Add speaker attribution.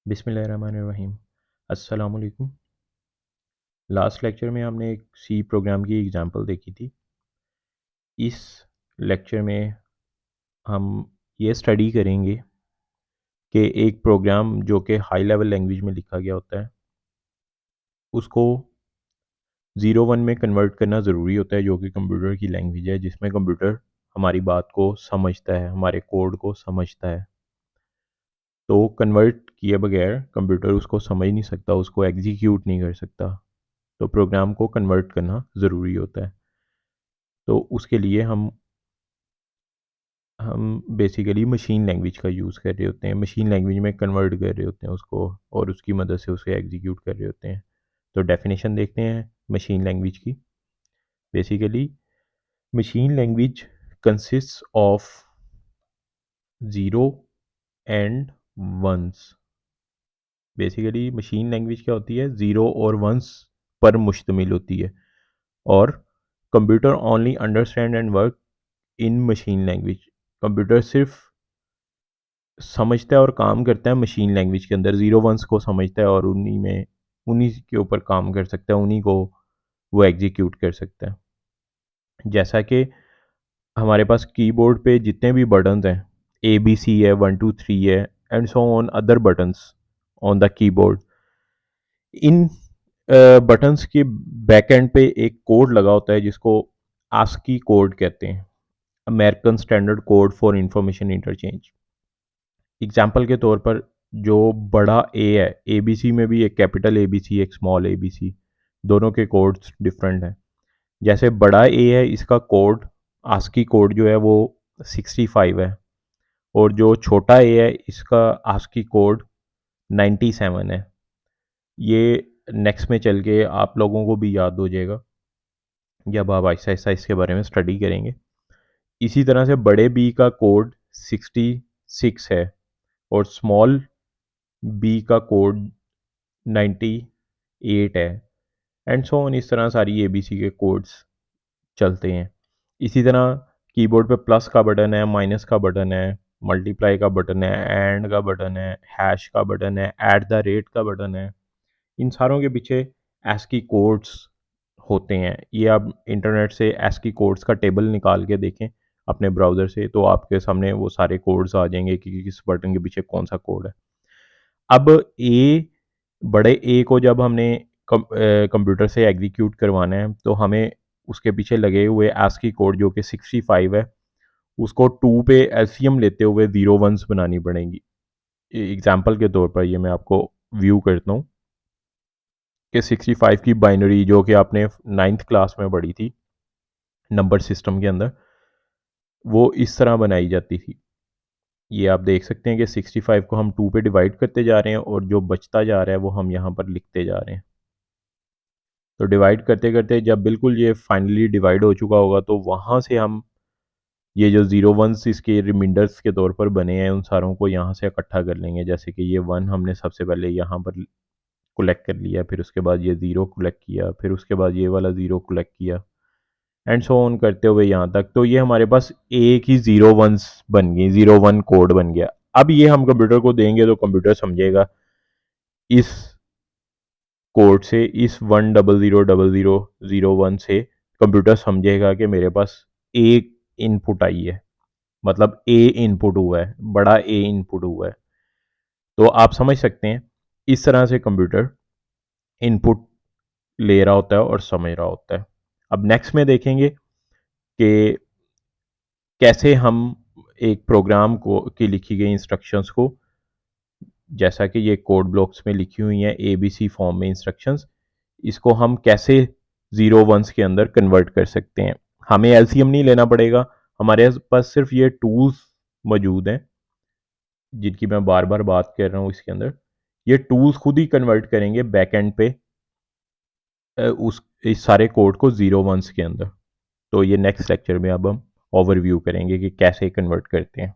Speaker 1: बिस्मिल्लाहिर्रहमानिर्रहीम। अस्सलाम वालेकुम। लास्ट लेक्चर में हमने एक सी प्रोग्राम की एग्जांपल देखी थी। इस लेक्चर में हम ये स्टडी करेंगे कि एक प्रोग्राम जो कि हाई लेवल लैंग्वेज में लिखा गया होता है उसको 0-1 में कन्वर्ट करना ज़रूरी होता है, जो कि कंप्यूटर की लैंग्वेज है जिसमें कंप्यूटर हमारी बात को समझता है, हमारे कोड को समझता है। तो कन्वर्ट किए बगैर कंप्यूटर उसको समझ नहीं सकता, उसको एग्जीक्यूट नहीं कर सकता। तो प्रोग्राम को कन्वर्ट करना ज़रूरी होता है। तो उसके लिए हम बेसिकली मशीन लैंग्वेज का यूज़ कर रहे होते हैं, मशीन लैंग्वेज में कन्वर्ट कर रहे होते हैं उसको, और उसकी मदद से उसे एग्जीक्यूट कर रहे होते हैं। तो डेफिनेशन देखते हैं मशीन लैंग्वेज की। Basically machine language consists of zero and ones. Basically machine language क्या होती है, ज़ीरो और वंस पर मुश्तमिल होती है, और computer only understand and work in machine language. Computer सिर्फ समझता है और काम करता है मशीन लैंग्वेज के अंदर, ज़ीरो वंस को समझता है और उन्हीं के ऊपर काम कर सकता है, उन्हीं को वो एग्जीक्यूट कर सकता है। जैसा कि हमारे पास कीबोर्ड पे जितने भी बटन्स हैं, ABC है, 1 2 3 है, and so on other buttons on the keyboard, in buttons के बैक एंड पे एक कोड लगा होता है जिसको आस्की कोड कहते हैं, American standard code for information interchange. Example के तौर पर जो बड़ा ए है, ABC में भी एक कैपिटल ABC एक स्मॉल ABC, दोनों के कोड्स डिफरेंट हैं। जैसे बड़ा ए है, इसका कोड आस्की कोड जो है वो 65 है, और जो छोटा ए है इसका आस्की कोड 97 है। ये नेक्स्ट में चल के आप लोगों को भी याद हो जाएगा जब आप आहिस्ता आहिस्ता इसके बारे में स्टडी करेंगे। इसी तरह से बड़े बी का कोड 66 है, और स्मॉल बी का कोड 98 है, एंड सो ऑन। इस तरह सारी ABC के कोड्स चलते हैं। इसी तरह कीबोर्ड पे प्लस का बटन है, माइनस का बटन है, मल्टीप्लाई का बटन है, एंड का बटन है, हैश का बटन है, एट द रेट का बटन है। इन सारों के पीछे ASCII कोड्स होते हैं। ये आप इंटरनेट से ASCII कोड्स का टेबल निकाल के देखें अपने ब्राउज़र से, तो आपके सामने वो सारे कोड्स आ जाएंगे कि किस बटन के पीछे कौन सा कोड है। अब बड़े ए को जब हमने कंप्यूटर से एग्जीक्यूट करवाना है, तो हमें उसके पीछे लगे हुए ASCII कोड जो कि 65 है, उसको 2 पे एलसीएम लेते हुए ज़ीरो वंस बनानी पड़ेंगी। एग्जाम्पल के तौर पर ये मैं आपको व्यू करता हूँ कि 65 की बाइनरी जो कि आपने 9th क्लास में पढ़ी थी नंबर सिस्टम के अंदर, वो इस तरह बनाई जाती थी। ये आप देख सकते हैं कि 65 को हम 2 पे डिवाइड करते जा रहे हैं, और जो बचता जा रहा है वो हम यहाँ पर लिखते जा रहे हैं। तो डिवाइड करते करते जब बिल्कुल ये फाइनली डिवाइड हो चुका होगा, तो वहाँ से हम ये जो ज़ीरो वंस इसके रिमाइंडर्स के तौर पर बने हैं, उन सारों को यहाँ से इकट्ठा कर लेंगे। जैसे कि ये 1 हमने सबसे पहले यहाँ पर कलेक्ट कर लिया, फिर उसके बाद ये ज़ीरो कलेक्ट किया, फिर उसके बाद ये वाला ज़ीरो कलेक्ट किया, एंड सो ऑन करते हुए यहाँ तक। तो ये हमारे पास एक ही ज़ीरो वंस बन गई, 0-1 कोड बन गया। अब ये हम कंप्यूटर को देंगे तो कंप्यूटर समझेगा इस कोड से, इस 1000001 से कंप्यूटर समझेगा कि मेरे पास एक इनपुट आई है, मतलब ए इनपुट हुआ है, बड़ा ए इनपुट हुआ है। तो आप समझ सकते हैं इस तरह से कंप्यूटर इनपुट ले रहा होता है और समझ रहा होता है। अब नेक्स्ट में देखेंगे कि कैसे हम एक प्रोग्राम को की लिखी गई इंस्ट्रक्शंस को, जैसा कि ये कोड ब्लॉक्स में लिखी हुई हैं ABC फॉर्म में इंस्ट्रक्शंस, इसको हम कैसे ज़ीरो वंस के अंदर कन्वर्ट कर सकते हैं। हमें एलसीएम नहीं लेना पड़ेगा, हमारे पास सिर्फ ये टूल्स मौजूद हैं जिनकी मैं बार बार बात कर रहा हूँ इसके अंदर। ये टूल्स खुद ही कन्वर्ट करेंगे बैक एंड पे उस इस सारे कोड को ज़ीरो वंस के अंदर। तो ये नेक्स्ट लेक्चर में अब हम ओवरव्यू करेंगे कि कैसे कन्वर्ट करते हैं।